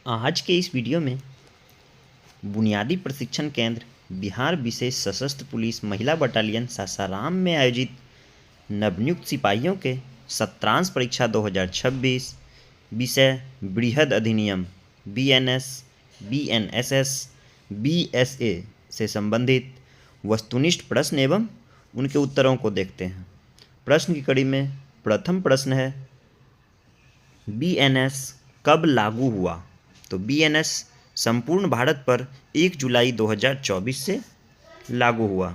आज के इस वीडियो में बुनियादी प्रशिक्षण केंद्र बिहार विशेष सशस्त्र पुलिस महिला बटालियन सासाराम में आयोजित नवनियुक्त सिपाहियों के सत्रांश परीक्षा 2026 विषय बृहद अधिनियम बीएनएस, बीएनएसएस, बीएसए से संबंधित वस्तुनिष्ठ प्रश्न एवं उनके उत्तरों को देखते हैं। प्रश्न की कड़ी में प्रथम प्रश्न है, बीएनएस कब लागू हुआ? तो बीएनएस संपूर्ण भारत पर 1 जुलाई 2024 से लागू हुआ।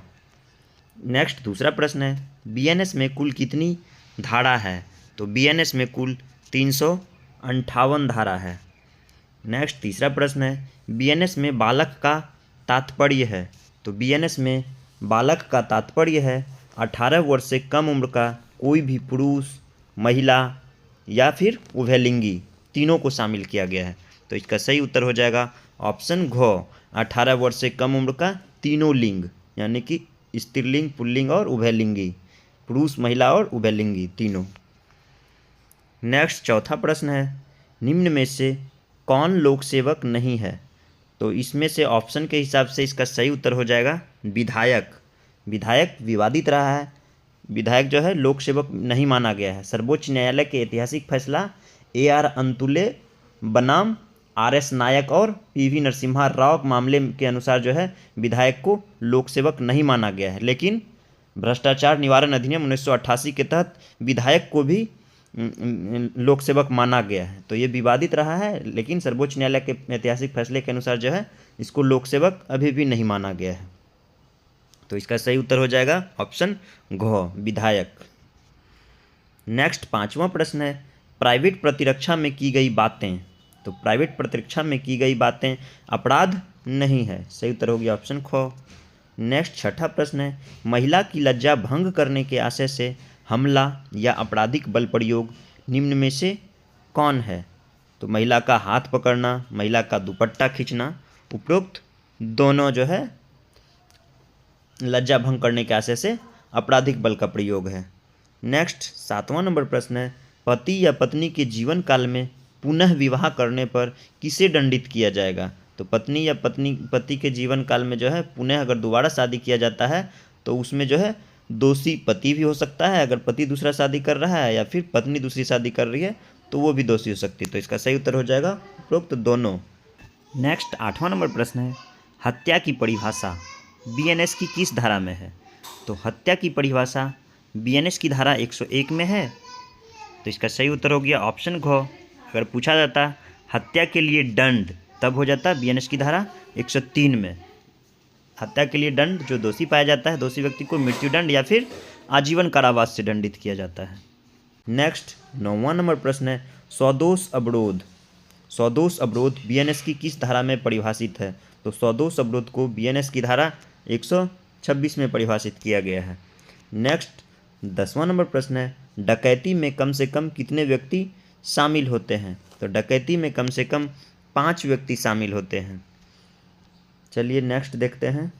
नेक्स्ट दूसरा प्रश्न है, बीएनएस में कुल कितनी धारा है? तो बीएनएस में कुल 358 धारा है। नेक्स्ट तीसरा प्रश्न है, बीएनएस में बालक का तात्पर्य है? तो बीएनएस में बालक का तात्पर्य है 18 वर्ष से कम उम्र का कोई भी पुरुष, महिला या फिर उभयलिंगी, तीनों को शामिल किया गया है। तो इसका सही उत्तर हो जाएगा ऑप्शन घ, 18 वर्ष से कम उम्र का तीनों लिंग, यानी कि स्त्रीलिंग, पुल्लिंग और उभयलिंगी, पुरुष, महिला और उभयलिंगी तीनों। नेक्स्ट चौथा प्रश्न है, निम्न में से कौन लोक सेवक नहीं है? तो इसमें से ऑप्शन के हिसाब से इसका सही उत्तर हो जाएगा विधायक। विधायक विवादित रहा है, विधायक जो है लोक सेवक नहीं माना गया है। सर्वोच्च न्यायालय के ऐतिहासिक फैसला AR अंतुले बनाम RS नायक और PV नरसिम्हा राव मामले के अनुसार जो है विधायक को लोक सेवक नहीं माना गया है, लेकिन भ्रष्टाचार निवारण अधिनियम 1988 के तहत विधायक को भी लोक सेवक माना गया है। तो ये विवादित रहा है, लेकिन सर्वोच्च न्यायालय के ऐतिहासिक फैसले के अनुसार जो है इसको लोक सेवक अभी भी नहीं माना गया है। तो इसका सही उत्तर हो जाएगा ऑप्शन घ, विधायक। नेक्स्ट पांचवा प्रश्न है, प्राइवेट प्रतिरक्षा में की गई बातें? तो प्राइवेट प्रतिरक्षा में की गई बातें अपराध नहीं है, सही उत्तर हो गया ऑप्शन ख। नेक्स्ट छठा प्रश्न है, महिला की लज्जा भंग करने के आशय से हमला या आपराधिक बल प्रयोग निम्न में से कौन है? तो महिला का हाथ पकड़ना, महिला का दुपट्टा खींचना, उपरोक्त दोनों जो है लज्जा भंग करने के आशय से आपराधिक बल का प्रयोग है। नेक्स्ट सातवां नंबर प्रश्न है, पति या पत्नी के जीवन काल में पुनः विवाह करने पर किसे दंडित किया जाएगा? तो पत्नी या पति के जीवन काल में जो है पुनः अगर दोबारा शादी किया जाता है तो उसमें जो है दोषी पति भी हो सकता है, अगर पति दूसरा शादी कर रहा है, या फिर पत्नी दूसरी शादी कर रही है तो वो भी दोषी हो सकती है। तो इसका सही उत्तर हो जाएगा उपरोक्त दोनों। नेक्स्ट आठवां नंबर प्रश्न है, हत्या की परिभाषा बीएनएस की किस धारा में है? तो हत्या की परिभाषा बीएनएस की धारा 101 में है। तो इसका सही उत्तर हो गया ऑप्शन घ। अगर पूछा जाता हत्या के लिए दंड, तब हो जाता बीएनएस की धारा 103 में। हत्या के लिए दंड, जो दोषी पाया जाता है दोषी व्यक्ति को मृत्युदंड या फिर आजीवन कारावास से दंडित किया जाता है। नेक्स्ट नौवां नंबर प्रश्न है, स्वदोष अवरोध। स्वदोष अवरोध बीएनएस की किस धारा में परिभाषित है? तो स्वदोष अवरोध को बीएनएस की धारा 126 में परिभाषित किया गया है। नेक्स्ट 10वां नंबर प्रश्न है, डकैती में कम से कम कितने व्यक्ति शामिल होते हैं? तो डकैती में कम से कम 5 व्यक्ति शामिल होते हैं। चलिए नेक्स्ट देखते हैं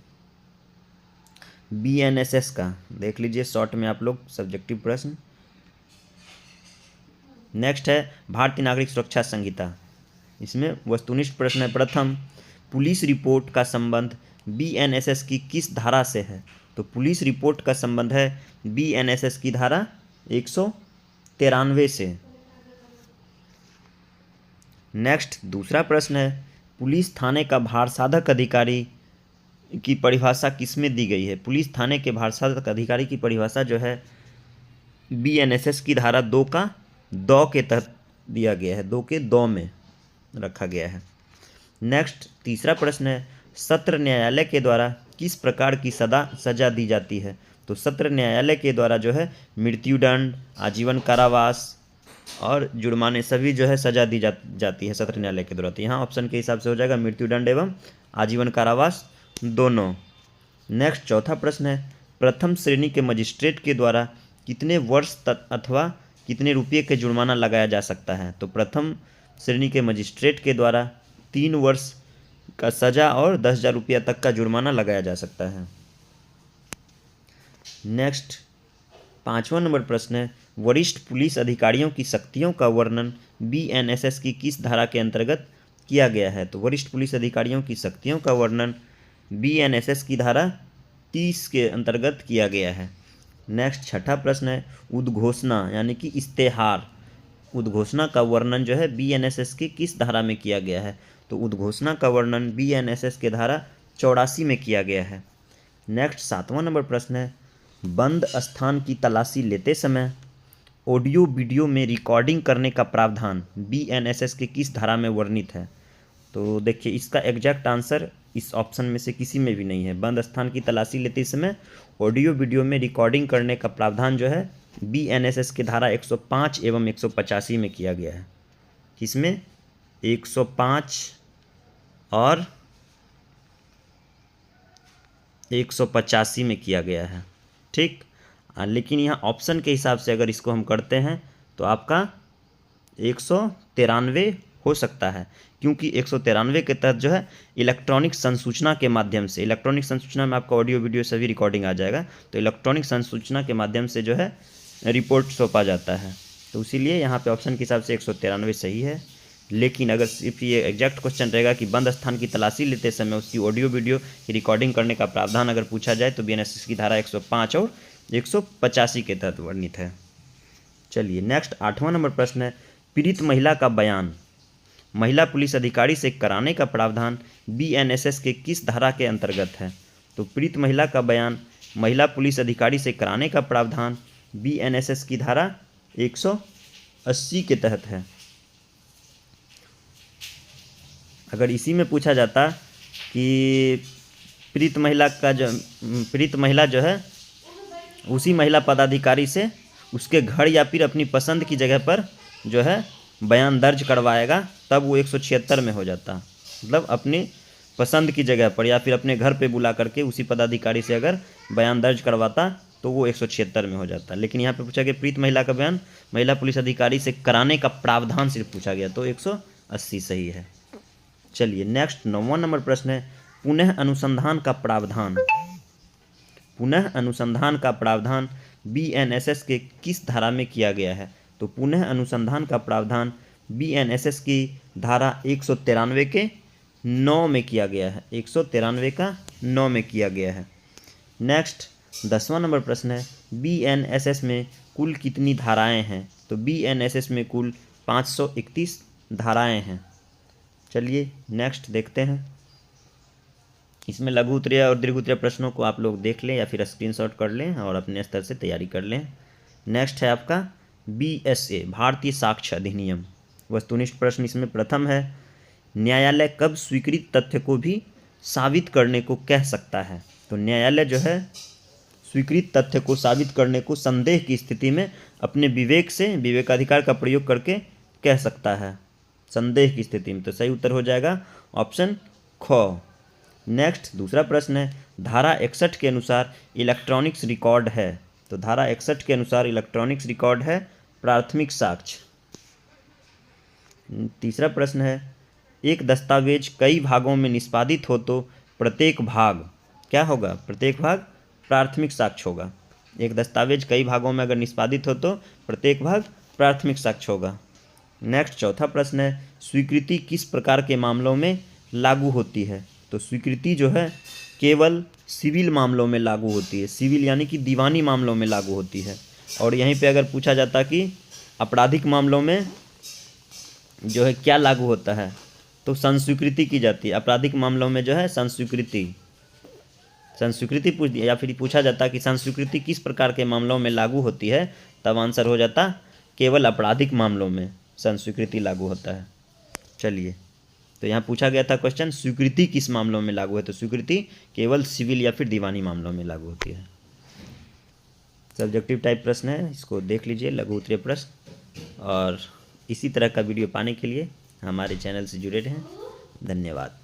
बीएनएसएस का, देख लीजिए शॉर्ट में आप लोग सब्जेक्टिव प्रश्न। नेक्स्ट है भारतीय नागरिक सुरक्षा संहिता, इसमें वस्तुनिष्ठ प्रश्न है। प्रथम, पुलिस रिपोर्ट का संबंध बीएनएसएस की किस धारा से है? तो पुलिस रिपोर्ट का संबंध है बीएनएसएस की धारा 193 से। नेक्स्ट दूसरा प्रश्न है, पुलिस थाने का भारसाधक अधिकारी की परिभाषा किसमें दी गई है? पुलिस थाने के भारसाधक अधिकारी की परिभाषा जो है बीएनएसएस की धारा 2 का द के तहत दिया गया है, 2 के द में रखा गया है। नेक्स्ट तीसरा प्रश्न है, सत्र न्यायालय के द्वारा किस प्रकार की सजा दी जाती है? तो सत्र न्यायालय के द्वारा जो है मृत्युदंड, आजीवन कारावास और जुर्माने सभी जो है सजा दी जाती है सत्र न्यायालय के द्वारा। तो यहाँ ऑप्शन के हिसाब से हो जाएगा मृत्युदंड एवं आजीवन कारावास दोनों। नेक्स्ट चौथा प्रश्न है, प्रथम श्रेणी के मजिस्ट्रेट के द्वारा कितने वर्ष तक अथवा कितने रुपये के जुर्माना लगाया जा सकता है? तो प्रथम श्रेणी के मजिस्ट्रेट के द्वारा 3 वर्ष का सजा और 10,000 रुपया तक का जुर्माना लगाया जा सकता है। नेक्स्ट 5वां नंबर प्रश्न है, वरिष्ठ पुलिस अधिकारियों की शक्तियों का वर्णन बीएनएसएस की किस धारा के अंतर्गत किया गया है? तो वरिष्ठ पुलिस अधिकारियों की शक्तियों का वर्णन बीएनएसएस की धारा 30 के अंतर्गत किया गया है। नेक्स्ट छठा प्रश्न है, उद्घोषणा यानी कि इस्तेहार, उद्घोषणा का वर्णन जो है बीएनएसएस की किस धारा में किया गया है? तो उद्घोषणा का वर्णन बीएनएसएस के धारा 84 में किया गया है। नेक्स्ट 7वां नंबर प्रश्न है, बंद स्थान की तलाशी लेते समय ऑडियो वीडियो में रिकॉर्डिंग करने का प्रावधान बीएनएसएस के किस धारा में वर्णित है? तो देखिए इसका एग्जैक्ट आंसर इस ऑप्शन में से किसी में भी नहीं है। बंद स्थान की तलाशी लेते समय ऑडियो वीडियो में रिकॉर्डिंग करने का प्रावधान जो है बीएनएसएस के धारा 105 एवं 185 में किया गया है। किसमें? 105 और 185 में किया गया है। ठीक, लेकिन यहाँ ऑप्शन के हिसाब से अगर इसको हम करते हैं तो आपका 193 हो सकता है, क्योंकि 193 के तहत जो है इलेक्ट्रॉनिक संसूचना के माध्यम से, इलेक्ट्रॉनिक संसूचना में आपका ऑडियो वीडियो सभी रिकॉर्डिंग आ जाएगा, तो इलेक्ट्रॉनिक संसूचना के माध्यम से जो है रिपोर्ट सौंपा जाता है। तो इसीलिए यहाँ पे ऑप्शन के हिसाब से 193 सही है। लेकिन अगर सिर्फ ये एग्जैक्ट क्वेश्चन रहेगा कि बंद स्थान की तलाशी लेते समय उसकी ऑडियो वीडियो की रिकॉर्डिंग करने का प्रावधान अगर पूछा जाए तो बीएनएसएस की धारा 105 और 185 के तहत वर्णित है। चलिए नेक्स्ट 8वां नंबर प्रश्न है, पीड़ित महिला का बयान महिला पुलिस अधिकारी से कराने का प्रावधान बीएनएसएस के किस धारा के अंतर्गत है? तो पीड़ित महिला का बयान महिला पुलिस अधिकारी से कराने का प्रावधान बीएनएसएस की धारा 180 के तहत है। अगर इसी में पूछा जाता कि पीड़ित महिला जो है उसी महिला पदाधिकारी से उसके घर या फिर अपनी पसंद की जगह पर जो है बयान दर्ज करवाएगा, तब वो 176 में हो जाता। मतलब अपनी पसंद की जगह पर या फिर अपने घर पे बुला करके उसी पदाधिकारी से अगर बयान दर्ज करवाता तो वो 176 में हो जाता। लेकिन यहाँ पे पूछा गया पीड़ित महिला का बयान महिला पुलिस अधिकारी से कराने का प्रावधान सिर्फ पूछा गया, तो 180 सही है। चलिए नेक्स्ट 9वां नंबर प्रश्न है, पुनः अनुसंधान का प्रावधान पुनः अनुसंधान का प्रावधान बीएनएसएस के किस धारा में किया गया है? तो पुनः अनुसंधान का प्रावधान बीएनएसएस की धारा 193 के 9 में किया गया है। 193 का 9 में किया गया है। नेक्स्ट 10वां नंबर प्रश्न है, बीएनएसएस में कुल कितनी धाराएं हैं? तो बीएनएसएस में कुल 531 धाराएं हैं। चलिए नेक्स्ट देखते हैं। इसमें लघु उत्तरीय और दीर्घ उत्तरीय प्रश्नों को आप लोग देख लें या फिर स्क्रीनशॉट कर लें और अपने स्तर से तैयारी कर लें। नेक्स्ट है आपका बीएसए भारतीय साक्ष्य अधिनियम। वस्तुनिष्ठ प्रश्न इसमें प्रथम है, न्यायालय कब स्वीकृत तथ्य को भी साबित करने को कह सकता है? तो न्यायालय जो है स्वीकृत तथ्य को साबित करने को संदेह की स्थिति में अपने विवेक से विवेकाधिकार का प्रयोग करके कह सकता है, संदेह की स्थिति में। तो सही उत्तर हो जाएगा ऑप्शन ख। नेक्स्ट दूसरा प्रश्न है, धारा 61 के अनुसार इलेक्ट्रॉनिक्स रिकॉर्ड है। तो धारा 61 के अनुसार इलेक्ट्रॉनिक्स रिकॉर्ड है प्राथमिक साक्ष्य। तीसरा प्रश्न है, एक दस्तावेज कई भागों में निष्पादित हो तो प्रत्येक भाग क्या होगा? प्रत्येक भाग प्राथमिक साक्ष्य होगा। एक दस्तावेज कई भागों में अगर निष्पादित हो तो प्रत्येक भाग प्राथमिक साक्ष्य होगा। नेक्स्ट चौथा प्रश्न है, स्वीकृति किस प्रकार के मामलों में लागू होती है? तो स्वीकृति जो है केवल सिविल मामलों में लागू होती है, सिविल यानी कि दीवानी मामलों में लागू होती है। और यहीं पे अगर पूछा जाता कि आपराधिक मामलों में जो है क्या लागू होता है, तो संस्वीकृति की जाती है। आपराधिक मामलों में जो है संस्वीकृति पूछ दिया, या फिर पूछा जाता कि संस्वीकृति किस प्रकार के मामलों में लागू होती है, तब आंसर हो जाता केवल आपराधिक मामलों में संस्वीकृति लागू होता है। चलिए, तो यहाँ पूछा गया था क्वेश्चन स्वीकृति किस मामलों में लागू है? तो स्वीकृति केवल सिविल या फिर दीवानी मामलों में लागू होती है। सब्जेक्टिव टाइप प्रश्न है, इसको देख लीजिए, लघु उत्तरीय प्रश्न। और इसी तरह का वीडियो पाने के लिए हमारे चैनल से जुड़े रहें। धन्यवाद।